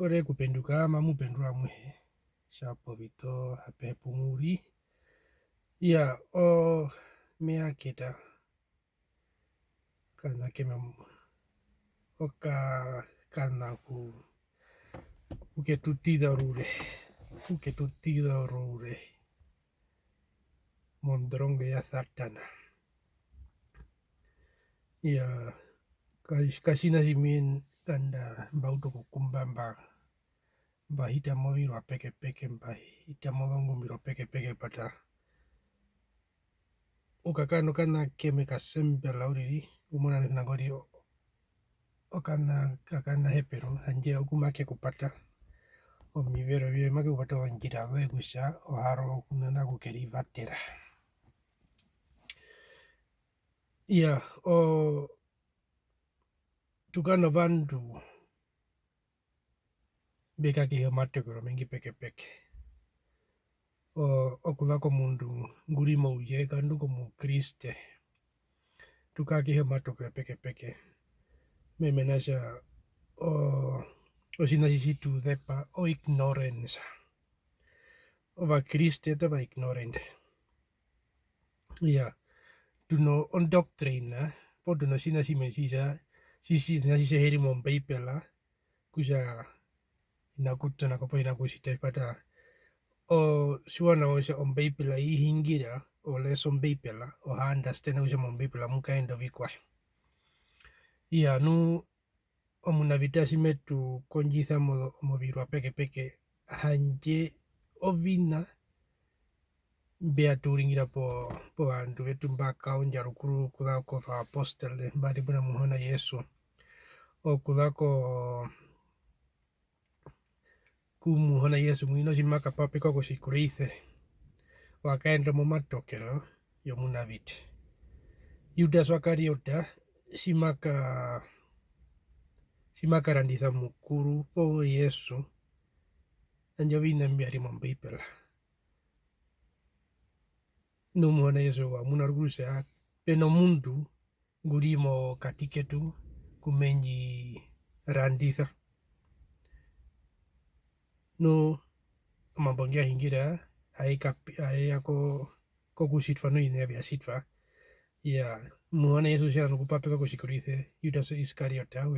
Kore kupenduka mamupendura mwe shapo vito hape pumuri ya o mea kita kana kema oka kana ku uketutida rure mondrongo ya satana ya kasina simin kanda bauto kukumbamba bahita moviro peke bahita molongo miro peke pata ukakano kana keme kasembe lauriri umona nagori okana kakana hepero hanje okumake kupata omivero vye make kupata wanjira wegusha oharo kunana kukeri vatera ya o tukano vandu beka ki matogoro mengi peke o okuvako mundu nguri mouye kandu como Kriste tukaki matogoro peke me menasha o sinasisitu depa o ignorance ova Kriste tava ignorant ya tuno on doctrine po tuno sinasimensia sisi heri mompeipela kuja inakuta nakopo inakusita ipata o suwana osa ompeipela ihingira o leso ompeipela o understand osa mompeipela mukaenda vikwa ya nu omunavitasi metu konjitha movirwa peke hanje ovina beaturingira po bantu betu mbaka onjarukuru kudako fa apostole mbari buna muhona Yesu o kudako kumuhona Yesu mwino simaka pape koko sikuriithe wakaenda momatokero yomunaviti Yudas wakariota simaka randitha mukuru po Yesu anjovina mbiari mombeipela numuhona Yesu wa munarugusha peno mundu ngurimo katiketu kumenji randitha no mambongia hingira ayako kokusitva no inevya sitva ya muhona Yesu sia nukupape kokusikuriithe Yudas Iskariota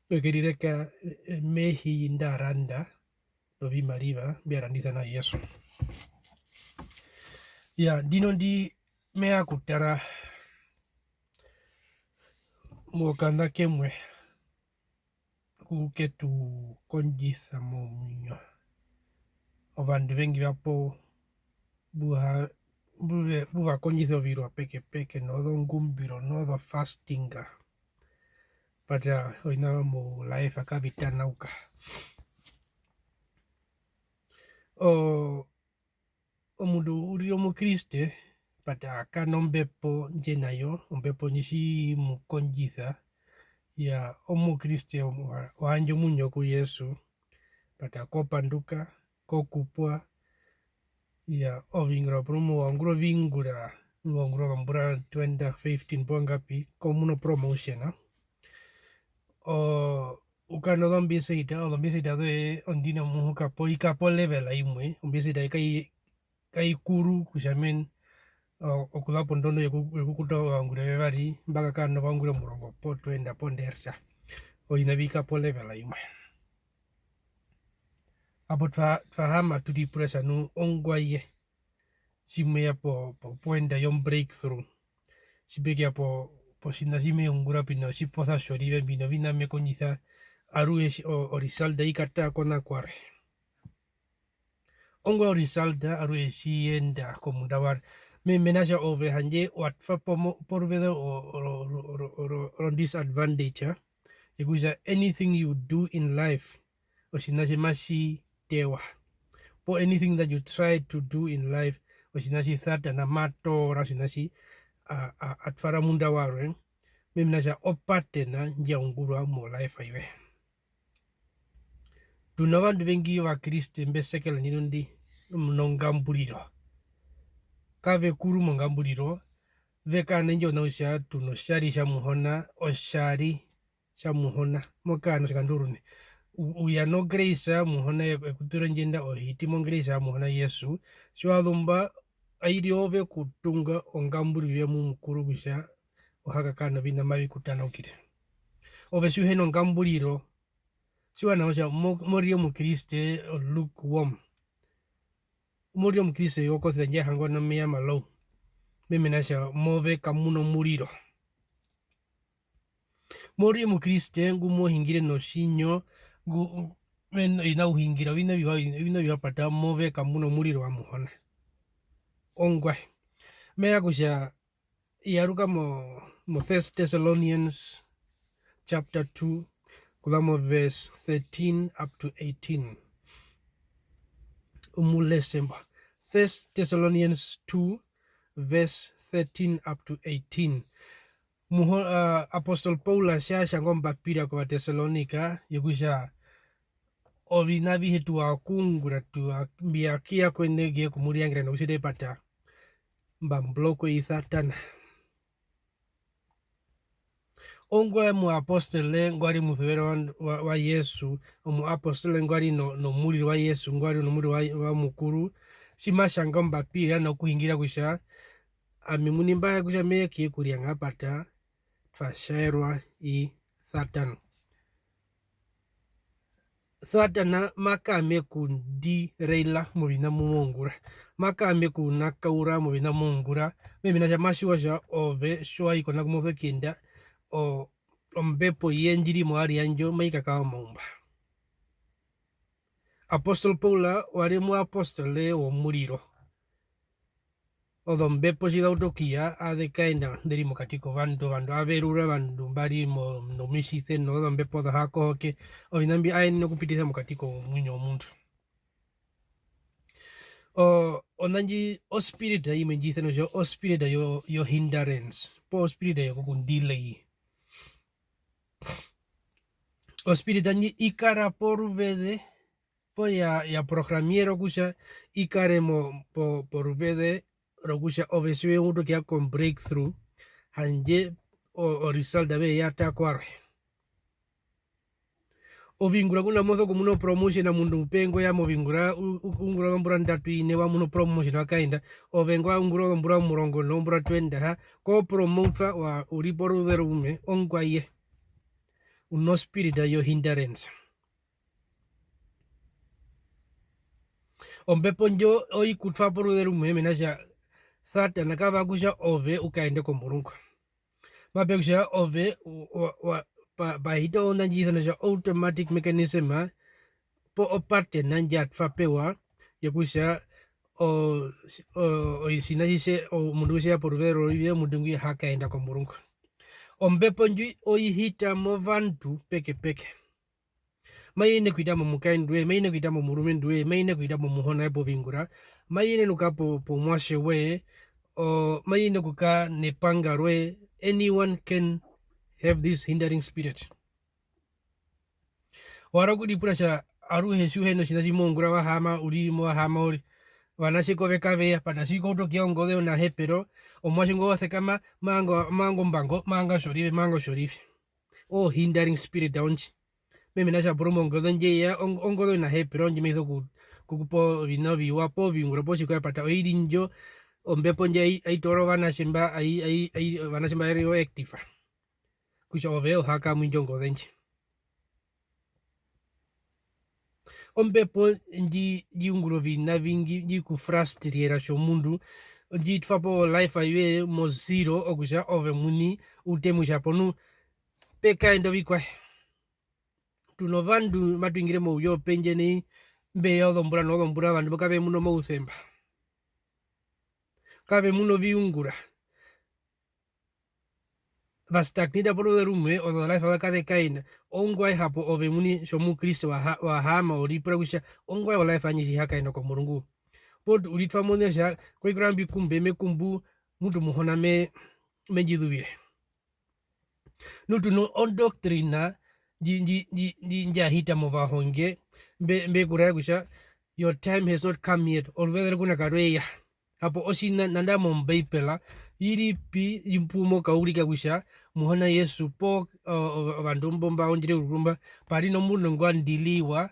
wekerireka mehi ndaranda lovi mariva biaranditha na Yesu ya dino di mea kutara mwokanda kemwe kuketu konjitha momunyo ovandu vengi vapo buva konjitha ovirwa peke nodho ngumbiro nodho fastinga pata oina mo life akavitanauka omundu uri omukriste pata kana ombepo njenayo ombepo nyisi mukonjitha ya omukriste wanje omunyo ku Yesu pata kopanduka kokupwa ya ovingra promo wanguro vingura wanguro vambura 2015 pongapi komuno promotion ukano dhombiseita dwe ondina muhuka po ikapo level aimwe ombiseita kai kuru kushamen okulapo ndono yekukuta wangure vevari mbaka kano wangure murongo po twenda ponderta oinavika po level aimwe apo twahama tutipuresa nu ongwaye simea po puenda yon breakthrough sibekia po sinasime ungura pino siposa shorive bino vina me konjitha arue o risalda ikata kona kware ongwa o risalda arue sienda komundawar me menasha ove hanje watfa porvedo o disadvantage ikuisa anything you do in life o sinasi masi tewa po anything that you try to do in life o sinasi thata na mato ora sinasi atfara munda warwe memnasha opate na njia ungurwa mo life aiwe tuna vandu vengi wa Kriste mbesekela ninundi mnongambuliro kave kuru mongambuliro veka nenjo nausha tuno sharisha muhona oshari sha muhona mokano shikanduruni uya no grace muhona ekuturo njenda ohiti mo grace muhona Yesu shwadhumba aidi ove kutunga ongamburi ya mukuru gusha ohaka kana vina mavi kutana ukire ove shuheno ngamburiro shiwana osha morio mukriste lukewarm morio mukriste yoko thenje hango no mia malo mimi nasha move kamuno muriro morio mukriste ngumo hingire no shinyo ina uhingira vina vipata move kamuno muriro wa muhona ongwa mea kusha yaruka mo Thessalonians chapter 2 kulamo verse 13 up to 18 umulesemba Thessalonians 2 verse 13 up to 18 Apostle Paul shasha ngomba pira kwa Thessalonica yukusha ovina vihetu akungura tu biakia kwenege kumuriangira no uside pata mbambloko ithatana ongwa mu apostole ngwari muthuvero wa Yesu mu apostole ngwari no muri wa Yesu ngwari no muri wa mukuru simashanga mbapira no kuhingira kusha amimuni mbaya kusha meki kurianga pata fasherwa I Satana makame kundi reila mubina mumongura makame kunakaura mubina mongura mimi na jamashu sha ove shwa ikona kumothe kinda o ombepo yenjiri mwari anjo maika kawa maumba Apostle Paula wari mu apostole o muriro odho mbepo shida utokia adekaenda nderimo katiko vandu averura vandu mbari mo no mishithe no odho mbepo dha hako hoke ovinambi aeni no kupitisa mukatiko mwinyo omundu onanji o spirit ayi menjithe no o spirit yo hindrance po spirit yo kukundelay o spirit anji ikara por vede po ya programiero kusha ikare mo por vede rokusha ovesiwe uto kia con breakthrough hanje o result ave ya takware ovingura kuna mozo kumuno promotion na mundu mpengo ya movingura ungura ngambura ndatu ine wa muno promotion wakaenda ovengwa ungura ngambura murongo nombura 20 ha ko promofa wa uriporu derume ongwa ye uno spirit yo hindrance ombepo njo oi kutfa poru derume menasha Satana kava kusha ove ukaende kwa murungu mape kusha ove pa hito onanjitha nasha automatic mechanism po oparte nanjat fapewa ya kusha o sinajise o mundu sia por ver o mundu hakaenda kwa murungu ombepo njui oihita mo vantu peke maine kuitamo mukaindwe maine kuitamo murumendwe maine kuitamo muhona epo vingura maine nukapo po mwashe we o maine kuka nepangarwe anyone can have this hindering spirit waraku dipurasha aru hesu heno sinaji mongura wa hama uri mo hama uri wanashiko vekave patashiko to kiongo de na hepero o mwashingo wase kama mango mbango manga shorife o hindering spirit daunchi mimi nasha promo ngodo nje ya ongodo na hepero nje mizo kukupo vinovi wapo vingura poshi kwa pata oidi njo ombepo nje ai toro vanashimba ai vanashimba rio active kusha oveo haka mwinjo ngodo nje ombepo ndi unguro vina vingi ndi kufrustrira sho mundu ndi tfapo life aywe mo zero okusha ove muni utemusha ponu peka endo vikwa tuno vandu matuingire mo uyo penjeni mbe odombura no odombura vandu bakabe muno mo uthemba kabe muno viungura vastagnida por de rume o de life aka de kaina ongwai hapo ove muni shomu Kristo wa hama ori prakusha ongwai wa life anyi haka ino kwa murungu pod ulitfa monesha kwa grambi kumbe me kumbu mutu muhona me menjiduvire nutu no on doctrina di njahita mova honge mbe kuraya kusha your time has not come yet or whether kuna kareya hapo osina nanda mombeipela iri pi impumo kaurika kusha muhona Yesu po vandu mbomba onjire urumba pari no mundu ngwandiliwa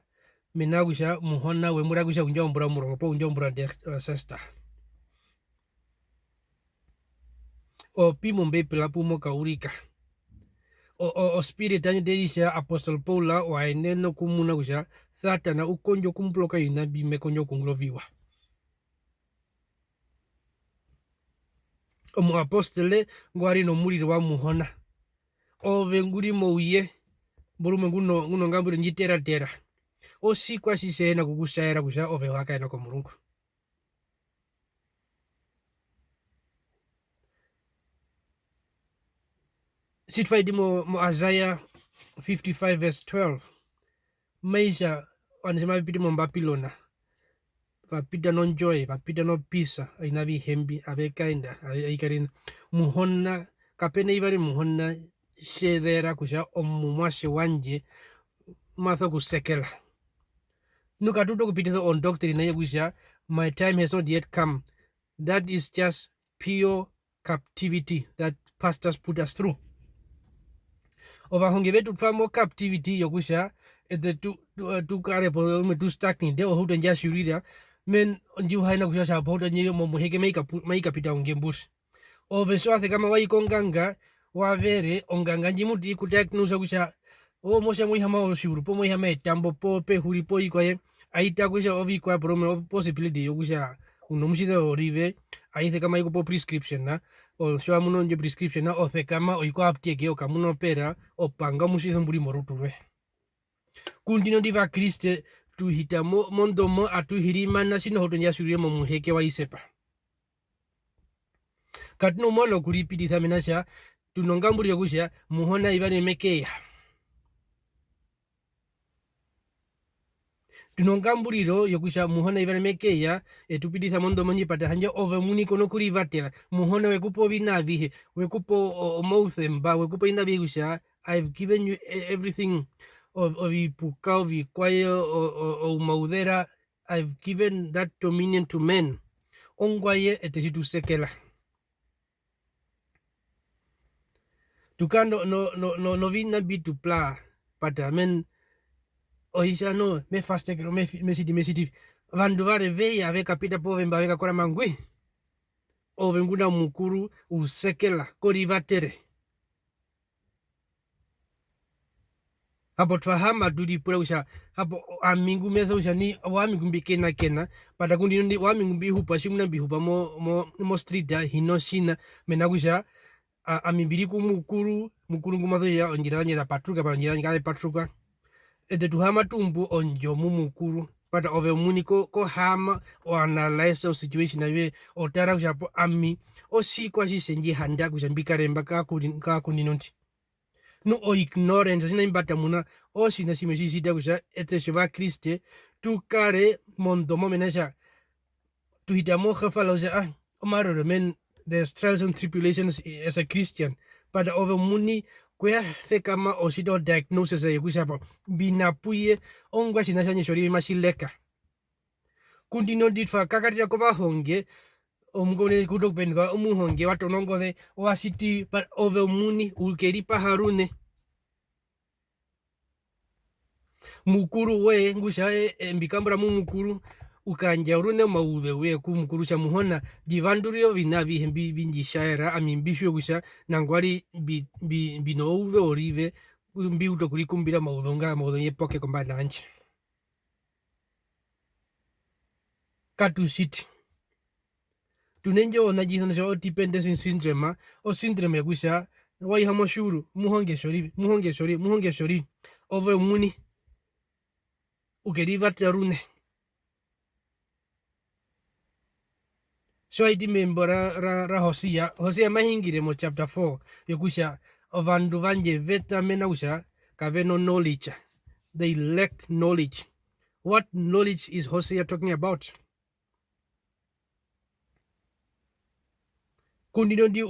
menagusha muhona we muragusha unjombura murongo po unjombura de sister o pimo mbe pela pumo kaurika o spirit anyo deisha apostle Paula wa eneno kumuna gusha satana ukonjo kumploka inabi mekonjo kungloviwa o mu apostole ngwari no muliro wa muhona ove nguri mouye bulume nguno ngambure njitera tera o sikwa sisena kukushaira kusha ove wakaena ko mulungu sitfaidi mo Isaiah 55 verse 12 maisha wanasema vipiti mo mbapilona vapita no joy vapita no pisa inavi hembi ave kainda aikarin muhonna kapena ivari muhonna shedera kusha omumwashe wanje matho kusekela nukatuto kupitisa on doctrine naye kusha my time has not yet come. That is just pure captivity that pastors put us through. Ovahonge vetu tfamo captivity yokusha ete tu kare po me tu stacking de ohuta nja shurira men njiu haina kusha sa pohota nyeyo momuheke maika pita ungembus oveso hace kama waikonganga wavere onganga njimuti kudiagnosa kusha o mosha muihama oshuru po muihama etambo po pe huri po ikoye aita kusha ovi kwa prome possibility yokusha unomushida orive aithe kama iko po prescription na o shwa muno nje prescription na othe kama oiko aptieke o kamuno pera o panga mushizo mburi moruturwe kundino diva kriste tu hitamo mondomo atu hirimana sino hoto nyashurie mo muheke wa isepa katino mono kuripidi thamenasha tunongamburi yokusha muhona ivane mekeya tunongamburiro yokusha muhona ivane mekeya etupidisa mondo monyi pata hanje ove muniko no kurivatera muhona wekupo vinavihe wekupo mouthemba wekupo inavihe kusha I've given you everything of ipuka of ikwaye o maudera I've given that dominion to men ongwaye etesitu sekela tukando no vina bitu pla pata men oisha no me faste kero me siti vandu vare veya veka pita povemba veka kora mangwi ove nguna mukuru usekela korivatere hapo twahama tulipura usha hapo amingu metho usha ni wamingu mbikena kena pata kundi ndi wamingu mbihupa shimuna mbihupa mo street hinoshina menagusha amibiriku mukuru ngumatho ya onjiranye da patruka pa onjiranye kale patruka ete tuhama tumbu onjo mumukuru pata ove muniko ko hama o analyze o situation awe o tara kushapo ami o sikwa shishenji handa kushambikaremba ka kuninonti no o ignorance sina imbata muna o sina simeshisita kusha ete sheva kriste tukare mondomo menesha tuhitamo khafala usha omaro men there's trials and tribulations as a Christian but over muni kwea thekama osido diagnosis ya kushapo binapuye ongwa sinasanye shori mashileka kundino ditfa kakatira kova honge omgone kudok benga omuhonge watonongo de oasiti but over muni ukeripa harune mukuru we ngusha mbikambura mukuru ukanja urune maude we kumukuru cha muhona divandurio vinavi hembi vinjishaira amimbisho gusha nangwari binoude orive mbi utokuri kumbira maudonga maudonye poke kombana anche katu city tunenjo na jisana sho dependency syndrome o syndrome gusha wai hamoshuru muhonge shori ove muni ukeriva tarune so iti membo ra Hosea mahingire mo chapter 4 yokusha vandu vanje veta mena usha kaveno knowledge they lack knowledge. What knowledge is Hosea talking about? Kundino di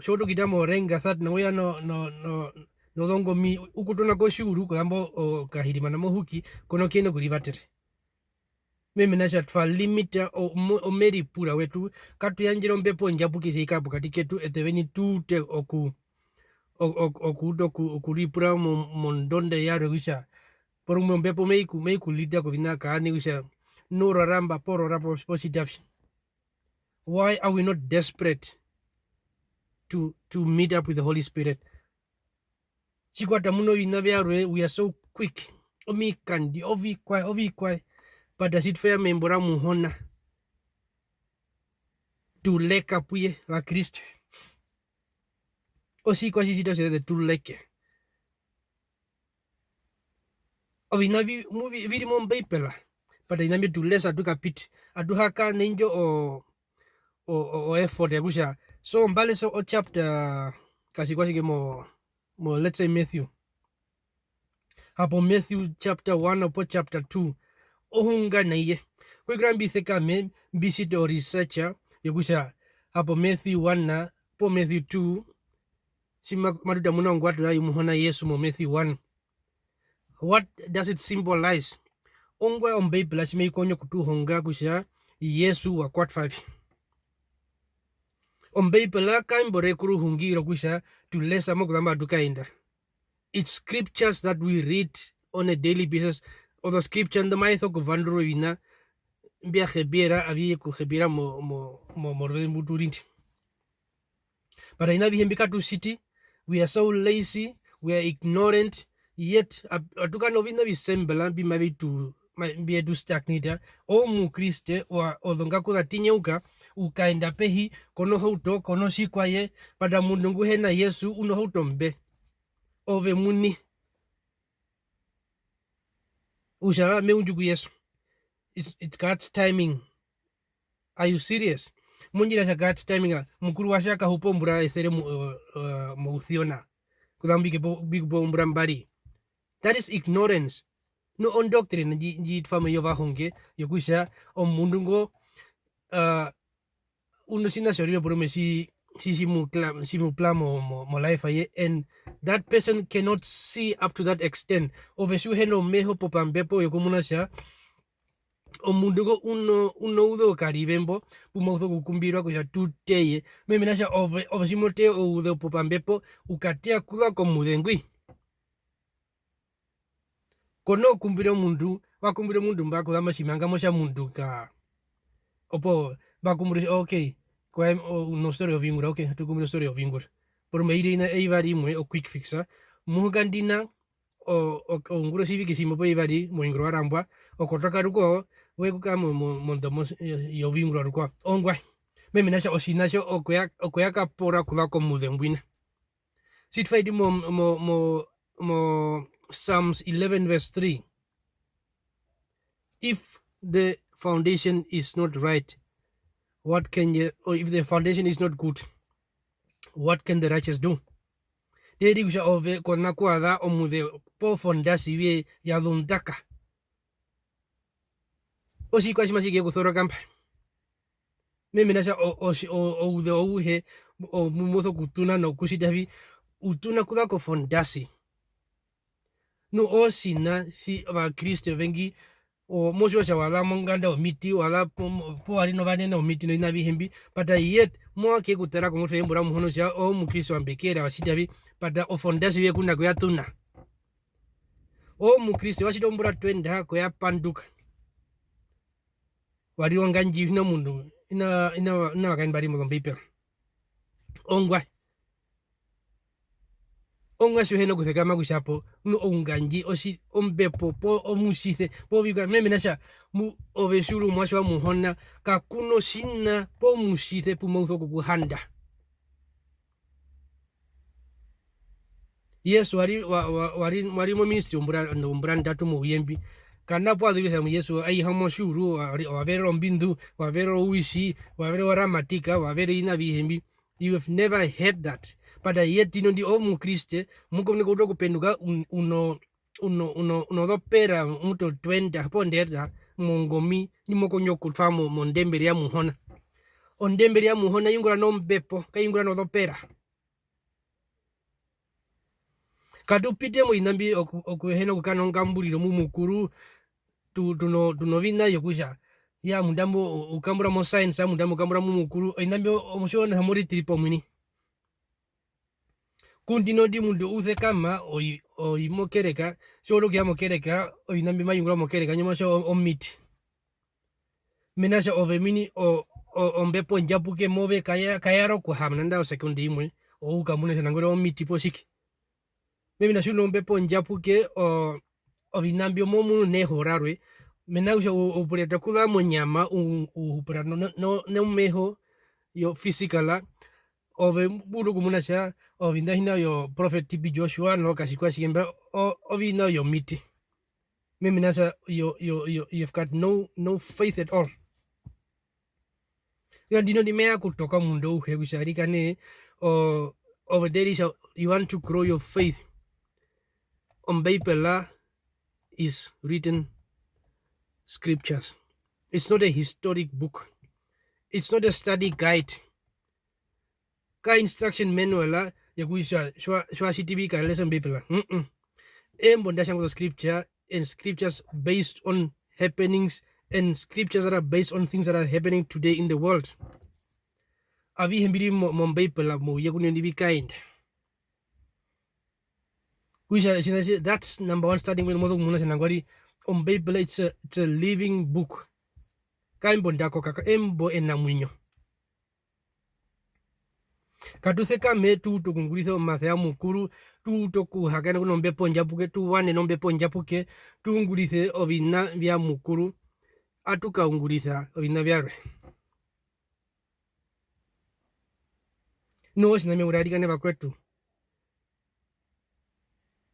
shoto kitamo renga that na wea no dongo mi ukutona ko shuru kambo kahirima na mohuki kono kieno kurivatere meme nasha tfa limita o meri pura wetu katu yanjiro mbepo njapukise ikapu katiketu eteveni tute okudo kuripura mondonde yaro wisha por mbepo meiku lida ko vina kaani wisha nuro ramba poro rapo positive. Why are we not desperate to meet up with the Holy Spirit? Chikwata muno inavyarwe, we are so quick. Omi kandi, ovi kwai. But does it fair membora muhona to leka puye la Christ? O si kwa sisi tose de to leke. Ovi navi movie viri mon beipela. But inambi to lesa to kapit. Aduhaka ninjo o effort ya kusha. So mbale so o chapter kasi kwa sige mo let's say Matthew. Hapo Matthew chapter 1 opo chapter 2. Ohunga na iye. Kwe grambi theka me visit or researcher yakusha hapo Matthew 1 na po Matthew 2 si maduda muna ngwatu na yumuhona Yesu mo Matthew 1. What does it symbolize? Ongwa ombebla si meikonyo kutu honga kusha Yesu wa kwat 5. Ombebla kaimbore kuru hungiro kusha tulesa mo kudamba dukainda. It's scriptures that we read on a daily basis. O the scripture and the maitho kuvandro ina mbia khebira avi ku khebira mo muturinti. But ina vihembika to city, we are so lazy, we are ignorant, yet atuka novina visembla bi mavi to be to stagnita o mu Kriste o odonga kuda tinyeuka ukaenda pehi kono hauto kono shikwaye pada mundungu hena Yesu uno hauto mbe ove muni usha me unjugu Yesu. It's God's timing. Are you serious? Munjira sa God's timing mukuru washaka hupo mbura ethere mu uthiona kudambi big bo mbura mbari. That is ignorance. No on doctrine nji fama yova honge yokusha o mundungo uno sina shoribe borome si mupla mo life aye, and that person cannot see up to that extent. Oveshu heno meho popambepo yokomunasha o mundungo uno udo karibembo pumauzo kukumbirwa kuja tuteye memenasha ovesimote o udo popambepo ukatea kula komudengwi kono kumbira mundu wakumbira mundu mbako dama shimanga mosha mundu ka opo bakumbira okay kwa no story of ingura okay tukumbira story of ingura por meire ina eivari mwe o quick fixa muhugandina o ngura sivi que simo po eivari mo ingura rambwa o kotoka ruko we kuka mo ndomo yo vingura ruko ongwa memenasha osinasho okoya ka pora kula komudengwina sitfaidi mo Psalms 11 verse 3. If the foundation is not right, what can you, or if the foundation is not good, what can the righteous do? Dedi usha ove kona kuada omude po fondasi we ya lundaka. Osi kwa shimasi ke kuthora kampa. Memenasha o ude o uhe o mumoto kutuna no kusidavi utuna kuda ko fondasi. No osina si va Kristo vengi o mosho sha wala monganda o miti wala po ari no vane no miti no inavi hembi pata yet mo ke kutera ko mosho embura muhono sha o mu Kristo ambekera wasidavi pata o fondasi we kuna ko yatuna o mu Kristo wasido mbura twenda ko ya panduka wari wanganji na mundu ina wakani bari mo paper onga shuheno kuthekama kushapo no onganji osi ombepo po omusithe po biga memenasha mu oveshuru mwashwa muhona kakuno sina po musithe pu mauzo kuhanda. Yesu wari mo ministry umbra ndatu mu yembi kana po adiri mu Yesu ai hamo shuru wa vero mbindu wa vero uishi wa vero ramatika wa vero ina bihembi. You have never heard that. But yet dino di omu Kriste muko ni kutoka kupenduka uno do pera muto twenda ponderda mongomi ni moko nyoku famo mondembere ya muhona ondembere ya muhona yingura no mbepo kayingura no do pera katupite mo inambi okuhena kukano ngambuliro mumukuru tuno vina yokusha ya mundambo ukambura mo science mundambo ukambura mumukuru inambi omushona hamuri tripo mwini Kundino di mundu uze kama oi mokereka solo kia mokereka oi nambi mayungula mokereka nyuma sho omiti menasha ove mini o mbepo njapuke move kayaro ku hamnanda o sekundi imwe o ukamune senangore omiti posiki mimi shuno mbepo njapuke o vinambio momu ne horarwe menasha upureta kula monyama upureta no meho yo physicala ove buru kumunasha ovinda hina yo prophet TB Joshua no kashikwa shikemba ovina yo miti mimi nasa you've got no faith at all ya dino ni mea kutoka mundo uhegusharika ne over there is you want to grow your faith on Bible is written scriptures. It's not a historic book. It's not a study guide. Ka instruction manual ya kuisha shwa CTV ka lesson Bible. Embo ndashango scripture and scriptures based on happenings and scriptures that are based on things that are happening today in the world. Avi hembiri mo Bible mo yakuni ndivi kind. That's number one starting with modo muna sanangwari on Bible it's a living book. Kaimbo ndako kaka embo enamwinyo. Katuseka me tu kunguriso masaya mukuru tu toku hakana kuno mbepo njapuke tu wane no mbepo njapuke tu ngurise ovina vya mukuru atuka ungurisa ovina vyarwe no siname urarika neva kwetu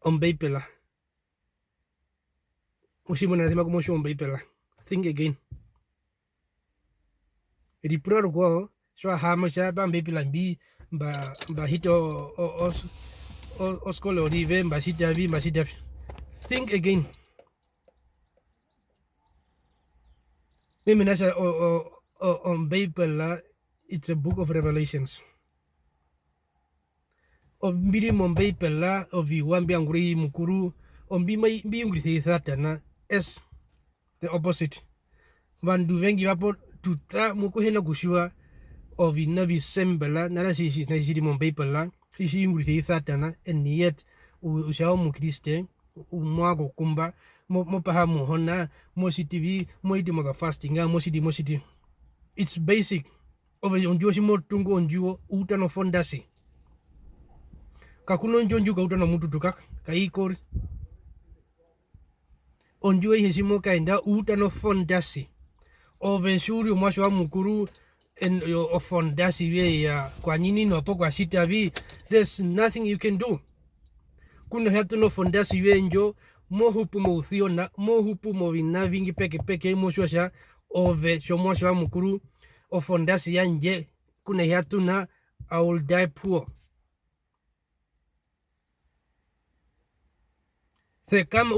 ombeipela ushimo nasema como sho ombeipela think again ripuro go so hama sha ba ombeipela mbi ba hito oskole orive mba sitavi think again mimi nasa ombeipela it's a book of revelations ombiri mombeipela oviwambi anguri mukuru ombi unguri satana as the opposite vandu vengi vapo tuta mukuhena kushua ovina visembela nara sisi na sisi mombeipela sisi unguri satana and yet ushao mukriste umwago kumba mopaha mohona mositivi moiti mo the fasting mositi it's basic over onjuo shimo tungo onjuo utano fondasi kakuno njonju ka utana mutu tukaka kaikori onjue heshimo kaenda utano fondasi ove shuri mwasho wa mukuru en yo fondasi we ya kwa nini no po kwa shita vi there's nothing you can do kuno hatu no fondasi we njo mohupu mo uthiona mohupu mo vina vingi peke moshosha ove sho mwasho wa mukuru o fondasi ya nje kuna hatu na I will die poor. Se kama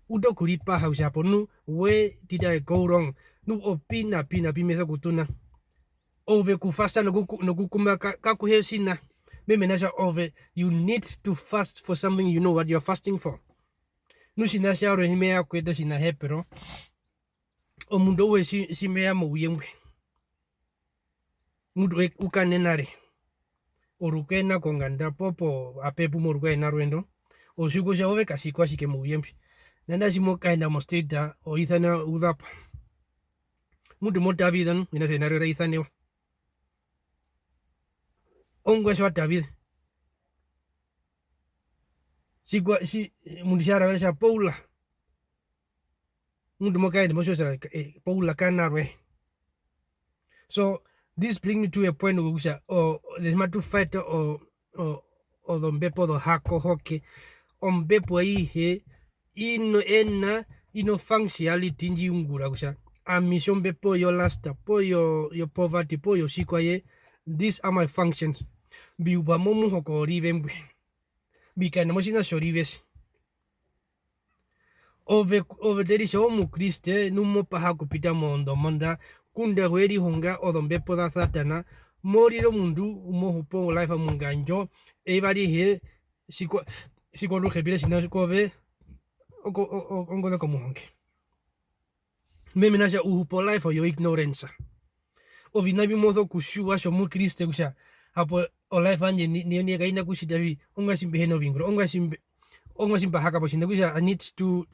utokuripaha usaponu where did I go wrong nu opina pimesa kutuna ove kufasta no kukuma kakuhesina meme nasha ove you need to fast for something you know what you're fasting for nu sinasha ore himea kweda sina hepero o mundo we simea mo uyemwe mundo ukanenare orukena konganda popo apepu morukena rwendo oshukusha ove kasikwa shike muyempi nanda shimo kaenda mosteda o ithana udhapa mudu mota vidan ina senare ithane ongwa shwa David sigwa si mundishara wesha Paula mudu mokaenda moshosa Paula kanarwe so this brings me to a point where there's much to fight or the mbepo the hako hoke mbepo he ino functionality nji ungura kusha amisho mbepo yo lasta po yo poverty po yo shikwaye these are my functions bi ubamomu hoko rive mbwe bi kana moshina shorives ove derisha omu kriste numo paha kupita mondo monda kunda weri honga odombepo da satana moriro mundu mohupo life munganjo evari he siko ruhe bile sinakove ongoda como honge meme nasha uhupo life yo ignorance ovinabi mozo kushuwa shomu Kriste kusha hapo olife anje ni kaina kushida vi onga simbe heno vingro onga simba haka poshinda kusha I need to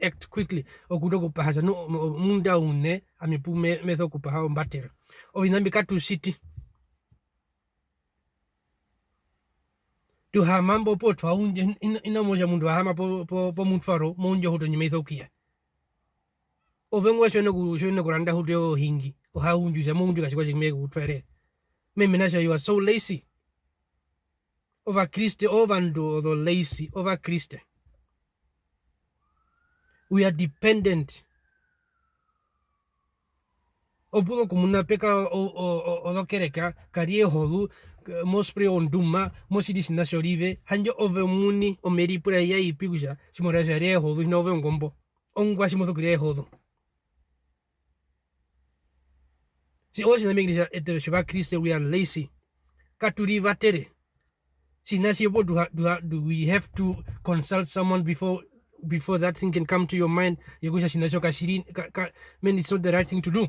act quickly okudo kupahasa no munda une amipume metho kupahao mbatero ovinambi katu city tu ha mambo po twa unje ina moja mundu hama po mutfaro monje hoto nyimetho kia ovengwa shone kuranda hoto hingi o ha unju za mundu kashikwa chimeke kutfare mimi nasha you are so lazy over Christ over ndo the lazy over Christ. We are dependent opulo kumuna peka o kereka karie holu mospre onduma mosidi sinashorive hanjo ove muni o meripura ya ipigusha simorasha re holu no ove ngombo ongwa simoto kire holu si osi na migrisha ete shiva Christ we are lazy katuri vatere sinasi opo do we have to consult someone before that thing can come to your mind yegusha sinashoka shirin man it's not the right thing to do.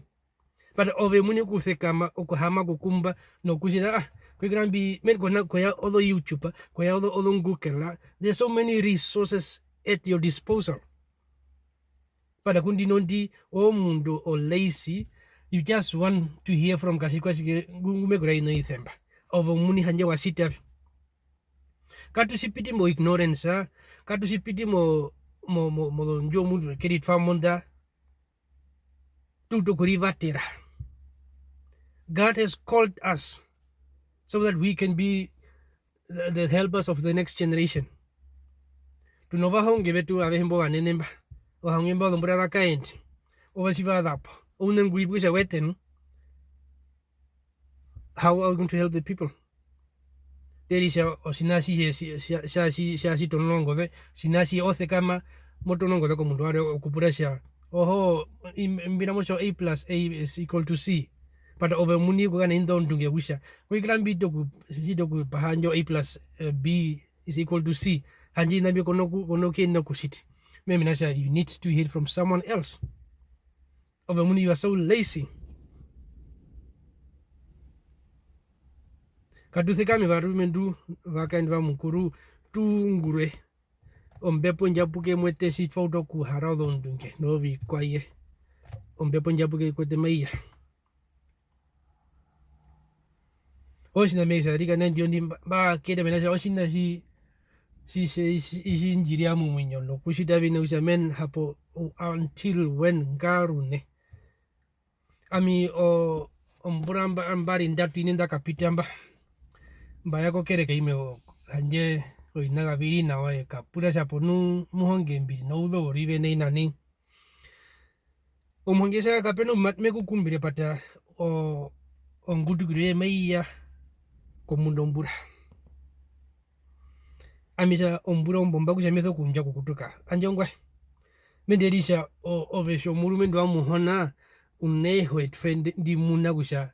But ove muni kusekama okuhama kukumba no kushira kwigrambi men kona koya odo YouTube koya odo Google. There's so many resources at your disposal. But kundi nondi o mundo o lazy you just want to hear from kasikwa ngume kurai no ithemba ove muni hanje wasita katu sipiti mo ignorance katu sipiti mo njo mundu kerit famonda tuto kurivatera. God has called us so that we can be the helpers of the next generation. Tunova honge betu avehembo vanenemba ohangemba lombura vakaendi ovasiva dhapo unenguribwisha weten. How are we going to help the people? There is sinasi shasi tonongo de sinasi othe kama motonongo de komundu wale okupurasha oho imbina mocho A plus A is equal to C. But over muni ko kana indo ndunge wisha ko igrambi doku pahanjo A plus B is equal to C hanji nabi kono ke no kushiti mimi nasha you need to hear from someone else. Over muni you are so lazy kaduthekami varumendu vakaenda mukuru tungure ombepo njapuke mwete sitfauto kuhara ndunge novi kwaye ombepo njapuke kote maiya osina mesa rika ndio ndi ba kede menasha osina si injiria mumunyo no kushita vine usamen hapo until when ngarune ami o omburamba ambari ndatu inenda kapitamba mbaya kereka ime hanje oinaga viri na wae kapura sapo nu muhonge mbiri no udo rive nei nani omonge sa kapeno matme kukumbire pata o ngutu gure maiya komundo mbura amisa ombura ombomba kushametho kunja kukutuka anjongwa menderisha ovesho murumendo wa muhona uneho friend ndi muna kusha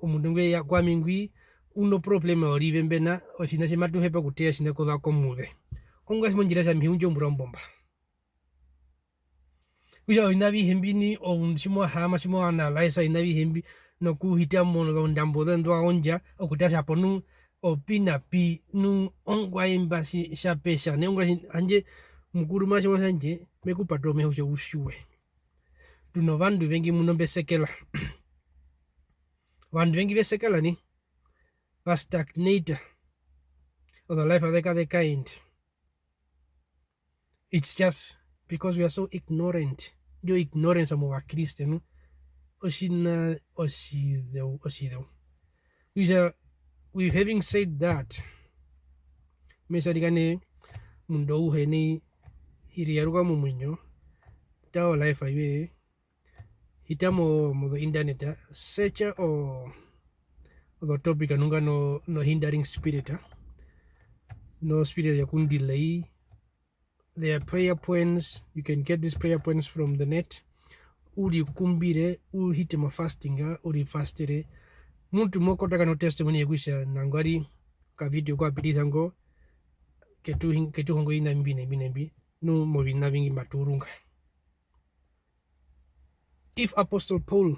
omundungwe ya kwa mingwi uno problema orive mbena osina sematu hepa kutea sina koda komude onga simonjira sa mihunjo mburombomba kusha inavi hembini o simo hama simo analyze inavi hembi no kuhita mono do ndambo ndo onja okutasha ponu opina pi nu ongwa embasi shapesha ne ongwa anje mukuru masho sanje mekupato mehusha ushuwe tuno vandu vengi munombe sekela vandu vengi vesekela ni va stagnate of the life of the kind. It's just because we are so ignorant. Yo ignorance of our Christian osina osideu. We having said that mesa digane mundo uheni iriaruka mumunyo tao life iwe hitamo mo internet search o the topic anunga no hindering spirit no spirit ya kundelay. There are prayer points. You can get these prayer points from the net. Uri kumbire hite ma fasting uri fastere muntu moko taka no testimony yegwisha nangwari ka video kwa pidisango ketu hongo ina mbi no movina vingi maturunga. If Apostle Paul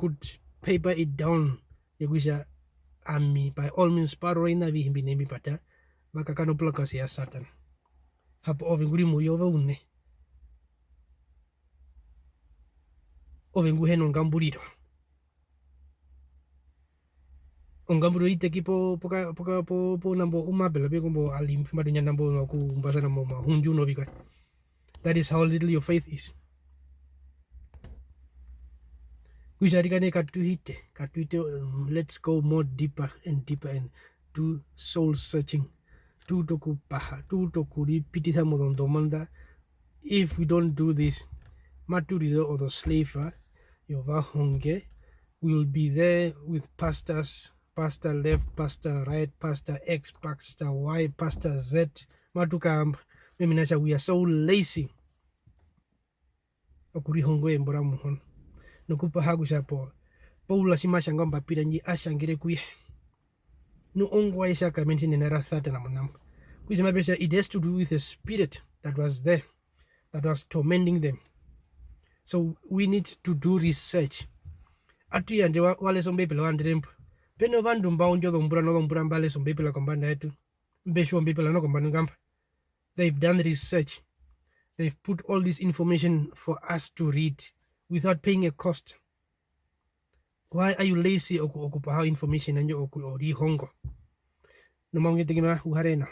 could paper it down yaguisha ami by all means paro ina vi himbi nembi pata maka kano plakas ya satan hapo ovenguri muri ova unne ovengu heno ngamburiro ongamburo iteki po nambo umabela be kombo alim madunya nambo no ku mbasa nambo ma hunju no bika. That is how little your faith is. Kuisharikane katuite let's go more deeper and do soul searching. Tu toku paha, tu toku ripititha modondomanda. If we don't do this, maturido or the slave, yova honge, we will be there with pastors, pastor left, pastor right, pastor X, pastor Y, pastor Z. Matukam, meminasha, we are so lazy. Okuri hongo embora muhon. Nukupa hagu shapo. Paula simashanga mbapira nji ashangire kuye. No ongwa ishaka mention in third namunam. Kuisema it has to do with the spirit that was there, that was tormenting them. So we need to do research. Atu yanje wale sombepela wandrempo. Peno vandu mbaonjo dombura no dombura mbale sombepela kombanda yetu. Mbesho mbepela no kombanda ngampa. They've done research. They've put all this information for us to read without paying a cost. Why are you lazy okupaha information anjo okuri hongo? No mangi tingina uharena.